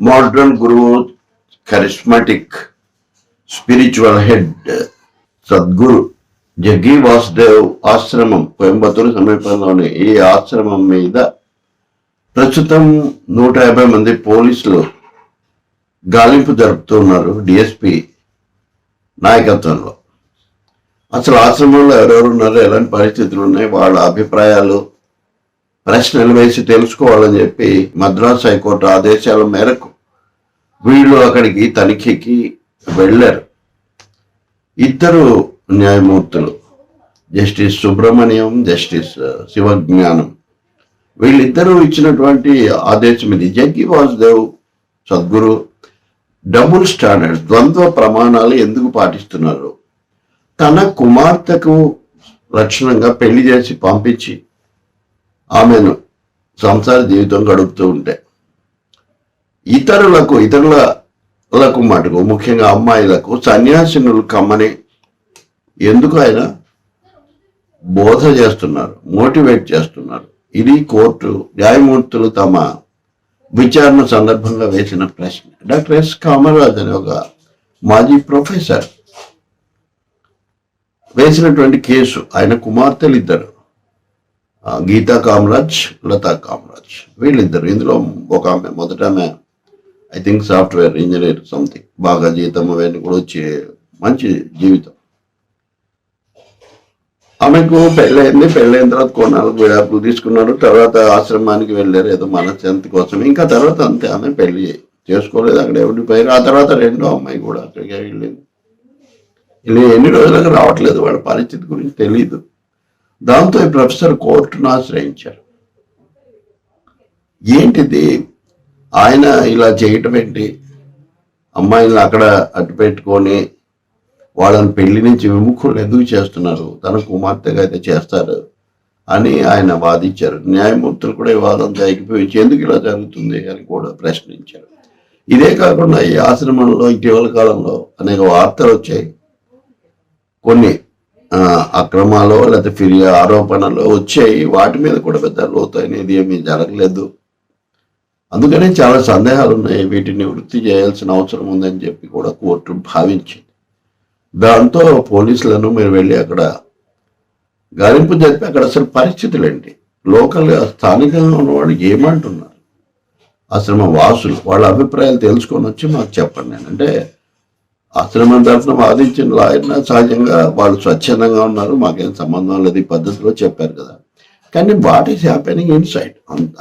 Modern గురువు, charismatic spiritual head Sadhguru Jaggi Vasudev ఆశ్రమం కోయంబత్తూరు సమీపంలోని ఈ ఆశ్రమం మీద ప్రస్తుతం 150 మంది పోలీసులు గాలింపు జరుపుతున్నారు డిఎస్పి నాయకత్వంలో. అసలు ఆశ్రమంలో ఎవరెవరు ఉన్నారు, ఎలాంటి పరిస్థితులు ఉన్నాయి, వాళ్ళ అభిప్రాయాలు ప్రశ్నలు వేసి తెలుసుకోవాలని చెప్పి మద్రాసు హైకోర్టు ఆదేశాల మేరకు వీళ్ళు అక్కడికి తనిఖీకి వెళ్ళారు. ఇద్దరు న్యాయమూర్తులు, జస్టిస్ సుబ్రహ్మణ్యం, జస్టిస్ శివజ్ఞానం, వీళ్ళిద్దరూ ఇచ్చినటువంటి ఆదేశం ఇది. జగ్గి వాసుదేవ్ సద్గురు డబుల్ స్టాండర్డ్స్, ద్వంద్వ ప్రమాణాలు ఎందుకు పాటిస్తున్నారు? తన కుమార్తెకు లక్షణంగా పెళ్లి చేసి పంపించి ఆమెను సంసార జీవితం గడుపుతూ ఉంటే ఇతరులకు మటుకు ముఖ్యంగా అమ్మాయిలకు సన్యాసినులు కమ్మని ఎందుకు ఆయన బోధ చేస్తున్నారు, మోటివేట్ చేస్తున్నారు? ఇది కోర్టు న్యాయమూర్తులు తమ విచారణ సందర్భంగా వేసిన ప్రశ్న. డాక్టర్ ఎస్ కామరాజ్ అనే ఒక మాజీ ప్రొఫెసర్ వేసినటువంటి కేసు. ఆయన కుమార్తెలు ఇద్దరు, గీతా కామరాజ్, లతా కామరాజ్, వీళ్ళిద్దరు. ఇందులో ఒక ఆమె, మొదట ఆమె I think software engineer something, బాగా జీతం అవన్నీ కూడా వచ్చే మంచి జీవితం. ఆమెకు పెళ్ళైంది. పెళ్ళైన తర్వాత కొన్నాళ్ళకు విడాకులు తీసుకున్నారు. తర్వాత ఆశ్రమానికి వెళ్ళారు ఏదో మనశ్శాంతి కోసం. ఇంకా తర్వాత అంతే, ఆమె పెళ్లి చేసుకోలేదు, అక్కడ ఉండిపోయారు. ఆ తర్వాత రెండో అమ్మాయి కూడా అక్కడికి వెళ్ళింది. ఎన్ని రోజులకు రావట్లేదు, వాళ్ళ పరిస్థితి గురించి తెలియదు. దాంతో ఈ ప్రొఫెసర్ కోర్టును ఆశ్రయించారు. ఏంటిది, ఆయన ఇలా చేయటం ఏంటి, అమ్మాయిలను అక్కడ అడ్డు పెట్టుకొని వాళ్ళని పెళ్లి నుంచి విముఖులు ఎందుకు చేస్తున్నారు, తన కుమార్తెగా అయితే చేస్తారు అని ఆయన వాదించారు. న్యాయమూర్తులు కూడా ఈ వాదం ఏకీభవించి ఎందుకు ఇలా జరుగుతుంది అని కూడా ప్రశ్నించారు. ఇదే కాకుండా ఈ ఆశ్రమంలో ఇటీవల కాలంలో అనేక వార్తలు వచ్చాయి. కొన్ని అక్రమాలు లేకపోతే ఆరోపణలు వచ్చాయి. వాటి మీద కూడా పెద్ద లోతైనది ఏమీ జరగలేదు. అందుకనే చాలా సందేహాలు ఉన్నాయి. వీటిని వృత్తి చేయాల్సిన అవసరం ఉందని చెప్పి కూడా కోర్టు భావించింది. దాంతో పోలీసులను మీరు వెళ్ళి అక్కడ గాలింపు జరిపి అక్కడ అసలు పరిస్థితులు ఏంటి, లోకల్గా స్థానికంగా ఉన్నవాళ్ళు ఏమంటున్నారు, ఆశ్రమ వాసులు వాళ్ళ అభిప్రాయాలు తెలుసుకొని వచ్చి మాకు చెప్పండి. అంటే ఆశ్రమం తరఫున వాదించిన లాయర్న సహజంగా వాళ్ళు స్వచ్ఛందంగా ఉన్నారు, మాకేం సంబంధం లేదు ఈ పద్ధతిలో చెప్పారు కదా. కానీ వాట్ ఈస్ హ్యాపెనింగ్ ఇన్సైడ్,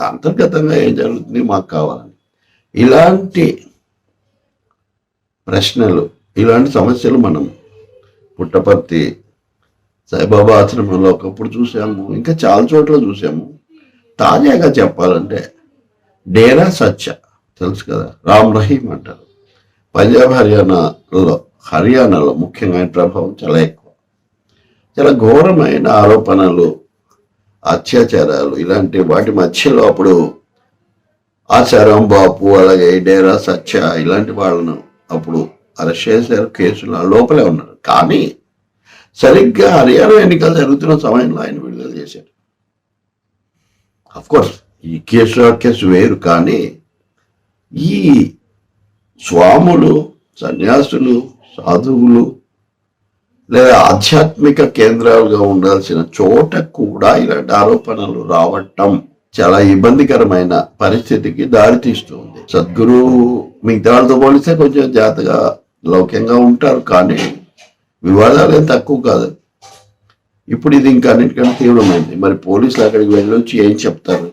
అంతర్గతంగా ఏం జరుగుతుంది మాకు కావాలని. ఇలాంటి ప్రశ్నలు, ఇలాంటి సమస్యలు మనం పుట్టపర్తి సాయిబాబా ఆశ్రమంలో ఒకప్పుడు చూసాము, ఇంకా చాలా చోట్ల చూసాము. తాజాగా చెప్పాలంటే డేరా సచ్చ తెలుసు కదా, రామ్ రహీం అంటారు. పంజాబ్ హర్యానాలో ముఖ్యంగా ఆయన ప్రభావం చాలా ఎక్కువ. చాలా ఘోరమైన ఆరోపణలు, అత్యాచారాలు, ఇలాంటి వాటి మధ్యలో అప్పుడు ఆచారం బాపు, అలాగే డేరా సచ్చ ఇలాంటి వాళ్ళను అప్పుడు అరెస్ట్ చేశారు, కేసులు లోపలే ఉన్నారు. కానీ సరిగ్గా హర్యానా ఎన్నికలు జరుగుతున్న సమయంలో ఆయన విడుదల చేశారు. అఫ్కోర్స్ ఈ కేసు వేరు. కానీ ఈ స్వాములు, సన్యాసులు, సాధువులు లేదా ఆధ్యాత్మిక కేంద్రాలుగా ఉండాల్సిన చోట కూడా ఇలాంటి ఆరోపణలు రావటం చాలా ఇబ్బందికరమైన పరిస్థితికి దారితీస్తుంది. సద్గురు మిగతా వాళ్ళతో పోలిస్తే కొంచెం జాతగా లౌక్యంగా ఉంటారు, కానీ వివాదాలు ఏం తక్కువ కాదు. ఇప్పుడు ఇది ఇంకా అన్నిటికంటే తీవ్రమైంది. మరి పోలీసులు అక్కడికి వెళ్ళొచ్చి ఏం చెప్తారు?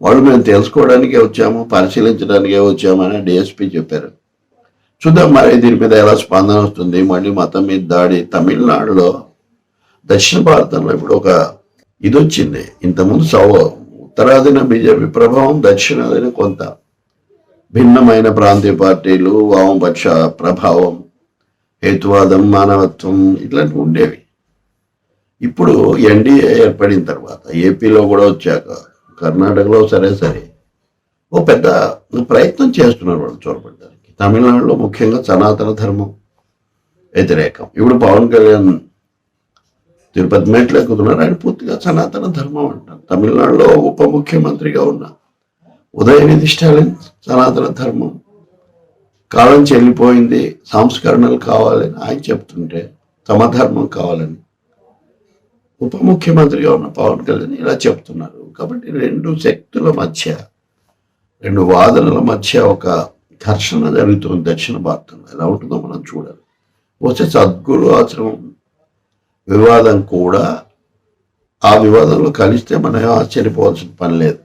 వాళ్ళు మేము తెలుసుకోవడానికే వచ్చాము, పరిశీలించడానికే వచ్చామని డిఎస్పీ చెప్పారు. చూద్దాం మరి దీని మీద ఎలా స్పందన వస్తుంది. మళ్ళీ మతం మీద దాడి తమిళనాడులో, దక్షిణ భారతంలో ఇప్పుడు ఒక ఇది వచ్చింది. ఇంతకుముందు ఉత్తరాదిన బీజేపీ ప్రభావం, దక్షిణాదిన కొంత భిన్నమైన ప్రాంతీయ పార్టీలు, వామపక్ష ప్రభావం, హేతువాదం, మానవత్వం ఇట్లాంటివి ఉండేవి. ఇప్పుడు ఎన్డీఏ ఏర్పడిన తర్వాత, ఏపీలో కూడా వచ్చాక, కర్ణాటకలో సరే ఓ పెద్ద ప్రయత్నం చేస్తున్నారు వాళ్ళు చొరబడ్డానికి. తమిళనాడులో ముఖ్యంగా సనాతన ధర్మం వ్యతిరేకం. ఇప్పుడు పవన్ కళ్యాణ్ తిరుపతి మెట్లు ఎక్కుతున్నారు, ఆయన పూర్తిగా సనాతన ధర్మం అంటారు. తమిళనాడులో ఉప ముఖ్యమంత్రిగా ఉన్న ఉదయనిధి స్టాలిన్ సనాతన ధర్మం కాలం చెల్లిపోయింది, సంస్కరణలు కావాలని ఆయన చెప్తుంటే, సమధర్మం కావాలని ఉప ముఖ్యమంత్రిగా ఉన్న పవన్ కళ్యాణ్ ఇలా చెప్తున్నారు. కాబట్టి రెండు శక్తుల మధ్య, రెండు వాదనల మధ్య ఒక ఘర్షణ జరుగుతుంది దక్షిణ భారతంలో. ఎలా ఉంటుందో మనం చూడాలి. వచ్చే సద్గురు ఆశ్రమం వివాదం కూడా ఆ వివాదంలో కలిస్తే మనం ఆశ్చర్యపోవాల్సిన పని లేదు.